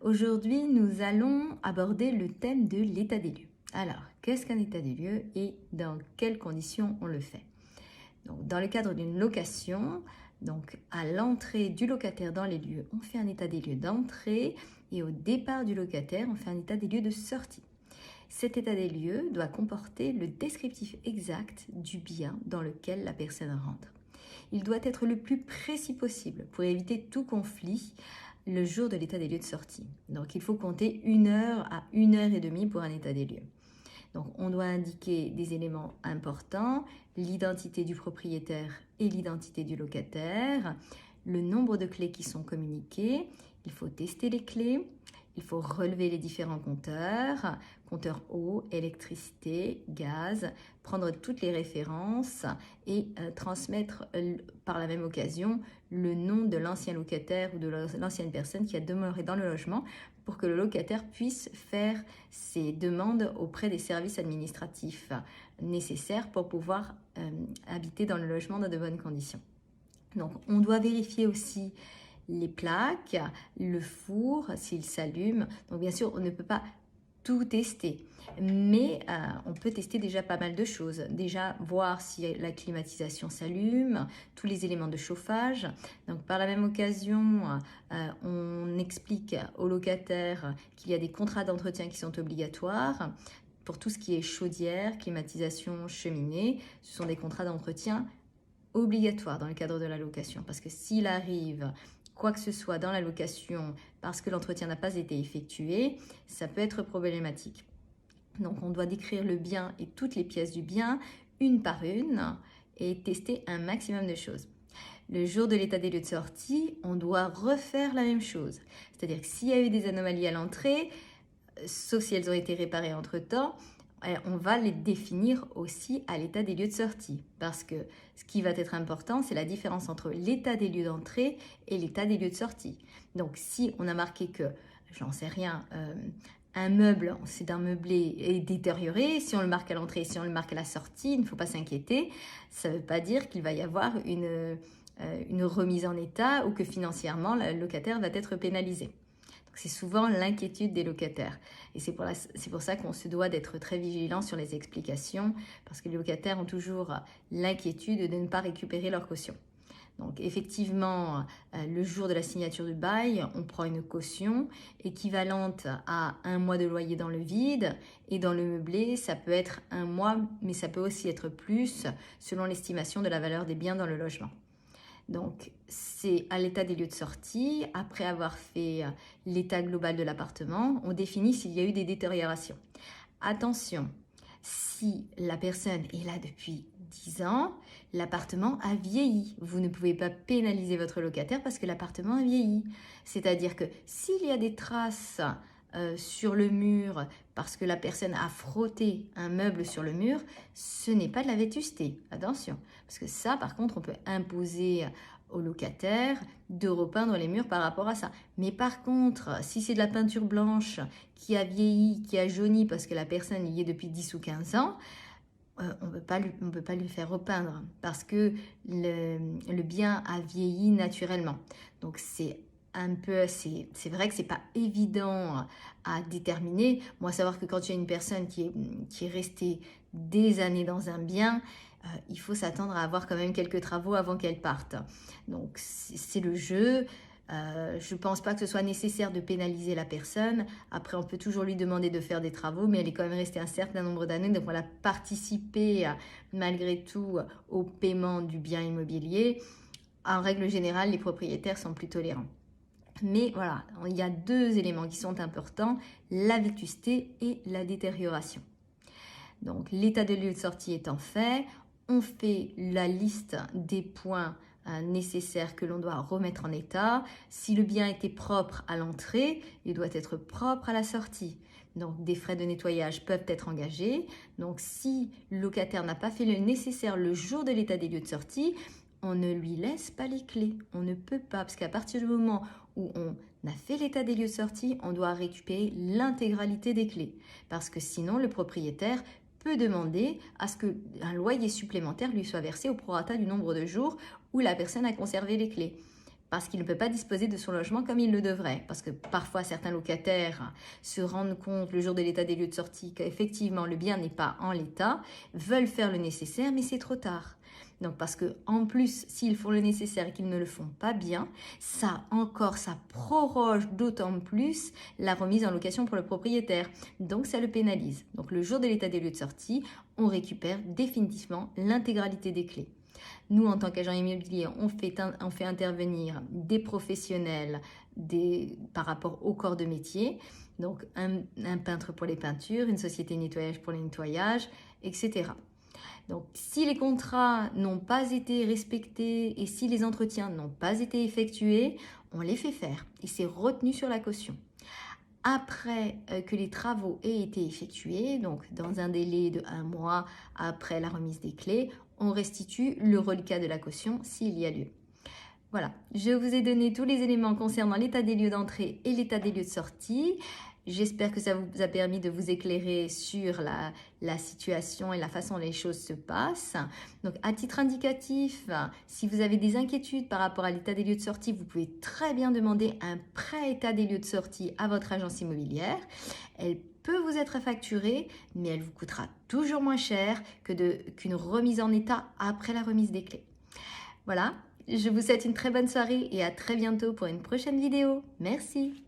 Aujourd'hui nous allons aborder le thème de l'état des lieux. Alors, qu'est-ce qu'un état des lieux et dans quelles conditions on le fait? Donc, dans le cadre d'une location, donc à l'entrée du locataire dans les lieux, on fait un état des lieux d'entrée et au départ du locataire, on fait un état des lieux de sortie. Cet état des lieux doit comporter le descriptif exact du bien dans lequel la personne rentre. Il doit être le plus précis possible pour éviter tout conflit le jour de l'état des lieux de sortie. Donc il faut compter 1 heure à 1 heure et demie pour un état des lieux. Donc on doit indiquer des éléments importants, l'identité du propriétaire et l'identité du locataire, le nombre de clés qui sont communiquées, il faut tester les clés, il faut relever les différents compteurs, compteur eau, électricité, gaz, prendre toutes les références et transmettre par la même occasion le nom de l'ancien locataire ou de l'ancienne personne qui a demeuré dans le logement pour que le locataire puisse faire ses demandes auprès des services administratifs nécessaires pour pouvoir habiter dans le logement dans de bonnes conditions. Donc on doit vérifier aussi les plaques, le four, s'il s'allume. Donc bien sûr, on ne peut pas tout tester, mais on peut tester déjà pas mal de choses. Déjà voir si la climatisation s'allume, tous les éléments de chauffage. Donc par la même occasion, on explique aux locataires qu'il y a des contrats d'entretien qui sont obligatoires. Pour tout ce qui est chaudière, climatisation, cheminée, ce sont des contrats d'entretien obligatoires dans le cadre de la location. Parce que s'il arrive quoi que ce soit dans la location parce que l'entretien n'a pas été effectué, ça peut être problématique. Donc on doit décrire le bien et toutes les pièces du bien, une par une, et tester un maximum de choses. Le jour de l'état des lieux de sortie, on doit refaire la même chose. C'est-à-dire que s'il y a eu des anomalies à l'entrée, sauf si elles ont été réparées entre-temps, on va les définir aussi à l'état des lieux de sortie. Parce que ce qui va être important, c'est la différence entre l'état des lieux d'entrée et l'état des lieux de sortie. Donc si on a marqué que, j'en sais rien, un meuble, c'est un meublé est détérioré, si on le marque à l'entrée, si on le marque à la sortie, il ne faut pas s'inquiéter. Ça ne veut pas dire qu'il va y avoir une remise en état ou que financièrement, le locataire va être pénalisé. C'est souvent l'inquiétude des locataires. Et c'est pour ça qu'on se doit d'être très vigilant sur les explications, parce que les locataires ont toujours l'inquiétude de ne pas récupérer leur caution. Donc effectivement, le jour de la signature du bail, on prend une caution équivalente à 1 mois de loyer dans le vide. Et dans le meublé, ça peut être 1 mois, mais ça peut aussi être plus, selon l'estimation de la valeur des biens dans le logement. Donc, c'est à l'état des lieux de sortie, après avoir fait l'état global de l'appartement, on définit s'il y a eu des détériorations. Attention, si la personne est là depuis 10 ans, l'appartement a vieilli. Vous ne pouvez pas pénaliser votre locataire parce que l'appartement a vieilli. C'est-à-dire que s'il y a des traces sur le mur parce que la personne a frotté un meuble sur le mur, ce n'est pas de la vétusté. Attention, parce que ça, par contre, on peut imposer au locataire de repeindre les murs par rapport à ça. Mais par contre, si c'est de la peinture blanche qui a vieilli, qui a jauni parce que la personne y est depuis 10 ou 15 ans, on ne peut pas lui faire repeindre parce que le bien a vieilli naturellement. Donc c'est vrai que c'est pas évident à déterminer. Moi, savoir que quand il y a une personne qui est restée des années dans un bien, il faut s'attendre à avoir quand même quelques travaux avant qu'elle parte. Donc c'est le jeu. Je ne pense pas que ce soit nécessaire de pénaliser la personne. Après, on peut toujours lui demander de faire des travaux, mais elle est quand même restée un certain nombre d'années, donc on a participé malgré tout au paiement du bien immobilier. En règle générale, les propriétaires sont plus tolérants. Mais voilà, il y a 2 éléments qui sont importants, la vétusté et la détérioration. Donc, l'état de lieu de sortie étant fait, on fait la liste des points nécessaires que l'on doit remettre en état. Si le bien était propre à l'entrée, il doit être propre à la sortie. Donc, des frais de nettoyage peuvent être engagés. Donc, si le locataire n'a pas fait le nécessaire le jour de l'état des lieux de sortie, on ne lui laisse pas les clés. On ne peut pas, parce qu'à partir du moment où on a fait l'état des lieux de sortie, on doit récupérer l'intégralité des clés. Parce que sinon, le propriétaire peut demander à ce qu'un loyer supplémentaire lui soit versé au prorata du nombre de jours où la personne a conservé les clés. parce qu'il ne peut pas disposer de son logement comme il le devrait. Parce que parfois, certains locataires se rendent compte le jour de l'état des lieux de sortie qu'effectivement, le bien n'est pas en l'état, veulent faire le nécessaire, mais c'est trop tard. Donc, parce que en plus, s'ils font le nécessaire et qu'ils ne le font pas bien, ça proroge d'autant plus la remise en location pour le propriétaire. Donc, ça le pénalise. Donc, le jour de l'état des lieux de sortie, on récupère définitivement l'intégralité des clés. Nous, en tant qu'agent immobilier, on fait intervenir des professionnels par rapport au corps de métier. Donc, un peintre pour les peintures, une société de nettoyage pour les nettoyages, etc. Donc, si les contrats n'ont pas été respectés et si les entretiens n'ont pas été effectués, on les fait faire et c'est retenu sur la caution. Après que les travaux aient été effectués, donc dans un délai de 1 mois après la remise des clés, on restitue le reliquat de la caution s'il y a lieu. Voilà, je vous ai donné tous les éléments concernant l'état des lieux d'entrée et l'état des lieux de sortie. J'espère que ça vous a permis de vous éclairer sur la situation et la façon dont les choses se passent. Donc, à titre indicatif, si vous avez des inquiétudes par rapport à l'état des lieux de sortie, vous pouvez très bien demander un pré-état des lieux de sortie à votre agence immobilière. Elle peut vous être facturée, mais elle vous coûtera toujours moins cher qu'une remise en état après la remise des clés. Voilà, je vous souhaite une très bonne soirée et à très bientôt pour une prochaine vidéo. Merci.